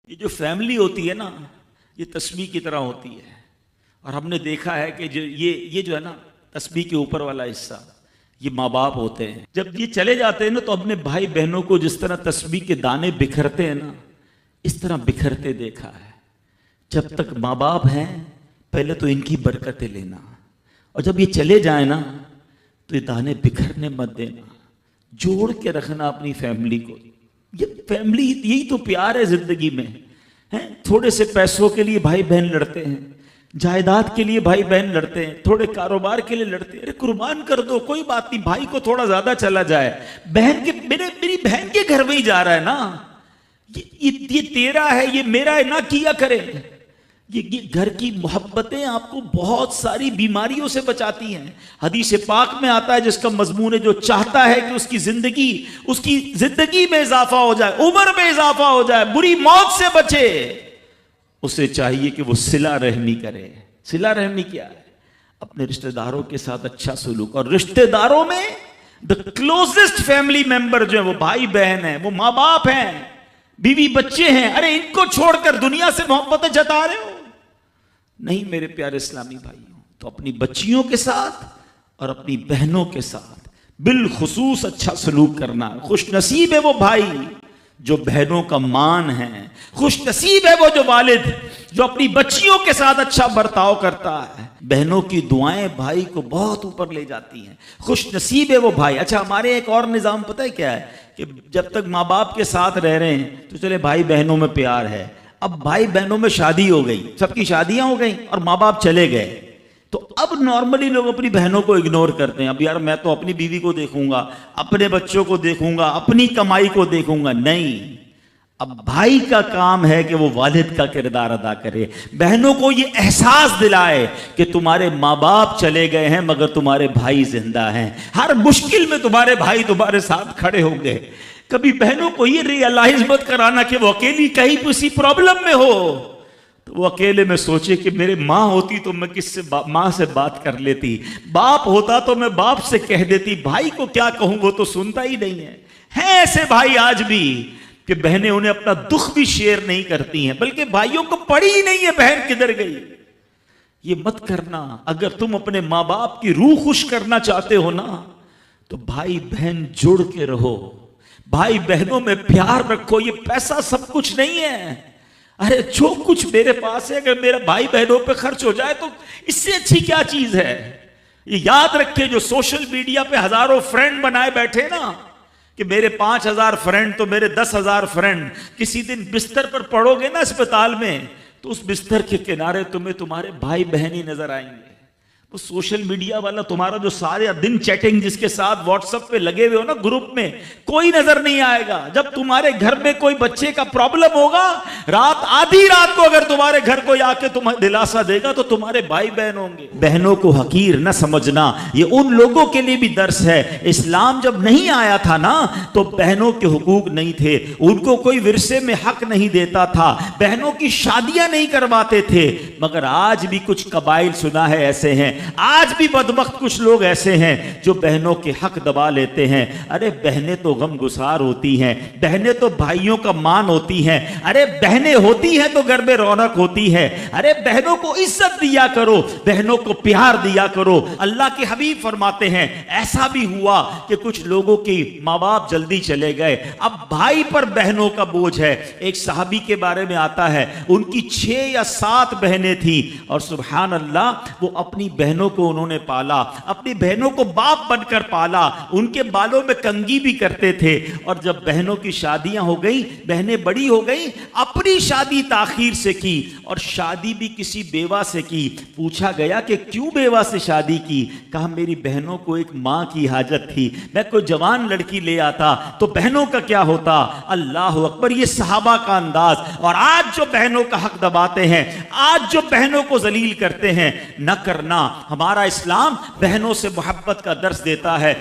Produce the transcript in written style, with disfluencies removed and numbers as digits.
یہ جو فیملی ہوتی ہے نا، یہ تسبیح کی طرح ہوتی ہے. اور ہم نے دیکھا ہے کہ یہ جو ہے نا تسبیح کے اوپر والا حصہ، یہ ماں باپ ہوتے ہیں. جب یہ چلے جاتے ہیں نا تو اپنے بھائی بہنوں کو جس طرح تسبیح کے دانے بکھرتے ہیں نا، اس طرح بکھرتے دیکھا ہے. جب تک ماں باپ ہیں پہلے تو ان کی برکتیں لینا، اور جب یہ چلے جائیں نا تو یہ دانے بکھرنے مت دینا، جوڑ کے رکھنا اپنی فیملی کو. یہ فیملی یہی تو پیار ہے زندگی میں. تھوڑے سے پیسوں کے لیے بھائی بہن لڑتے ہیں، جائیداد کے لیے بھائی بہن لڑتے ہیں، تھوڑے کاروبار کے لیے لڑتے ہیں. ارے قربان کر دو، کوئی بات نہیں، بھائی کو تھوڑا زیادہ چلا جائے، بہن کے میری بہن کے گھر میں ہی جا رہا ہے نا، یہ تیرا ہے، یہ میرا ہے، نہ کیا کرے. یہ گھر کی محبتیں آپ کو بہت ساری بیماریوں سے بچاتی ہیں. حدیث پاک میں آتا ہے جس کا مضمون ہے، جو چاہتا ہے کہ اس کی زندگی میں اضافہ ہو جائے، عمر میں اضافہ ہو جائے، بری موت سے بچے، اسے چاہیے کہ وہ صلہ رحمی کرے. صلہ رحمی کیا ہے؟ اپنے رشتہ داروں کے ساتھ اچھا سلوک. اور رشتہ داروں میں the closest family member جو ہے وہ بھائی بہن ہیں، وہ ماں باپ ہیں، بیوی بچے ہیں. ارے ان کو چھوڑ کر دنیا سے محبتیں جتا رہے ہو؟ نہیں میرے پیارے اسلامی بھائیوں. تو اپنی بچیوں کے ساتھ اور اپنی بہنوں کے ساتھ بالخصوص اچھا سلوک کرنا. خوش نصیب ہے وہ بھائی جو بہنوں کا مان ہے، خوش نصیب ہے وہ جو والد جو اپنی بچیوں کے ساتھ اچھا برتاؤ کرتا ہے. بہنوں کی دعائیں بھائی کو بہت اوپر لے جاتی ہیں. خوش نصیب ہے وہ بھائی. اچھا ہمارے ایک اور نظام پتہ ہے کیا ہے، کہ جب تک ماں باپ کے ساتھ رہ رہے ہیں تو چلے بھائی بہنوں میں پیار ہے. اب بھائی بہنوں میں شادی ہو گئی، سب کی شادیاں ہو گئیں اور ماں باپ چلے گئے، تو اب نارملی لوگ اپنی بہنوں کو اگنور کرتے ہیں. اب یار میں تو اپنی بیوی کو دیکھوں گا، اپنے بچوں کو دیکھوں گا، اپنی کمائی کو دیکھوں گا. نہیں، اب بھائی کا کام ہے کہ وہ والد کا کردار ادا کرے، بہنوں کو یہ احساس دلائے کہ تمہارے ماں باپ چلے گئے ہیں مگر تمہارے بھائی زندہ ہیں، ہر مشکل میں تمہارے بھائی تمہارے ساتھ کھڑے ہوں گے. کبھی بہنوں کو یہ ریئلائز مت کرانا کہ وہ اکیلی کہیں کسی پرابلم میں ہو تو وہ اکیلے میں سوچے کہ میرے ماں ہوتی تو میں ماں سے بات کر لیتی، باپ ہوتا تو میں باپ سے کہہ دیتی، بھائی کو کیا کہوں وہ تو سنتا ہی نہیں ہے. ایسے بھائی آج بھی کہ بہنیں انہیں اپنا دکھ بھی شیئر نہیں کرتی ہیں، بلکہ بھائیوں کو پڑی ہی نہیں ہے بہن کدھر گئی. یہ مت کرنا. اگر تم اپنے ماں باپ کی روح خوش کرنا چاہتے ہو نا تو بھائی بہن جڑ کے رہو، بھائی بہنوں میں پیار رکھو. یہ پیسہ سب کچھ نہیں ہے. ارے جو کچھ میرے پاس ہے اگر میرا بھائی بہنوں پہ خرچ ہو جائے تو اس سے اچھی کیا چیز ہے. یہ یاد رکھے جو سوشل میڈیا پہ ہزاروں فرینڈ بنائے بیٹھے نا کہ میرے 5000 فرینڈ تو میرے 10,000 فرینڈ، کسی دن بستر پر پڑو گے نا اسپتال میں تو اس بستر کے کنارے تمہیں تمہارے بھائی بہن ہی نظر آئیں گے. وہ سوشل میڈیا والا تمہارا جو سارے دن چیٹنگ جس کے ساتھ واٹس ایپ پہ لگے ہوئے ہو نا گروپ میں، کوئی نظر نہیں آئے گا. جب تمہارے گھر میں کوئی بچے کا پرابلم ہوگا، آدھی رات کو اگر تمہارے گھر کوئی آ کے تمہیں دلاسا دے گا تو تمہارے بھائی بہن ہوں گے. بہنوں کو حقیر نہ سمجھنا، یہ ان لوگوں کے لیے بھی درس ہے. اسلام جب نہیں آیا تھا نا تو بہنوں کے حقوق نہیں تھے، ان کو کوئی ورثے میں حق نہیں دیتا تھا، بہنوں کی شادیاں نہیں کرواتے تھے. مگر آج بھی کچھ قبائل سنا ہے ایسے ہیں، آج بھی بدبخت کچھ لوگ ایسے ہیں جو بہنوں کے حق دبا لیتے ہیں. ارے بہنیں تو غم گسار ہوتی ہیں، بہنیں تو بھائیوں کا مان ہوتی ہیں. ارے بہنیں ہوتی ہیں تو گھر میں رونق ہوتی ہے. ارے بہنوں کو عزت دیا کرو، بہنوں کو پیار دیا کرو. اللہ کے حبیب فرماتے ہیں ایسا بھی ہوا کہ کچھ لوگوں کی ماں باپ جلدی چلے گئے، اب بھائی پر بہنوں کا بوجھ ہے. ایک صحابی کے بارے میں آتا ہے ان کی 6 یا 7 بہنیں تھیں اور سبحان اللہ وہ اپنی بہنوں کو انہوں نے پالا، اپنی بہنوں کو باپ بن کر پالا، ان کے بالوں میں کنگھی بھی کرتے تھے. اور جب بہنوں کی شادیاں ہو گئی، بہنیں بڑی ہو گئی، اپنی شادی تاخیر سے کی اور شادی بھی کسی بیوہ سے کی. پوچھا گیا کہ کیوں بیوہ سے شادی کی؟ کہا میری بہنوں کو ایک ماں کی حاجت تھی، میں کوئی جوان لڑکی لے آتا تو بہنوں کا کیا ہوتا. اللہ اکبر، یہ صحابہ کا انداز. اور آج جو بہنوں کا حق دباتے ہیں، آج جو بہنوں کو ذلیل کرتے ہیں، نہ کرنا. ہمارا اسلام بہنوں سے محبت کا درس دیتا ہے.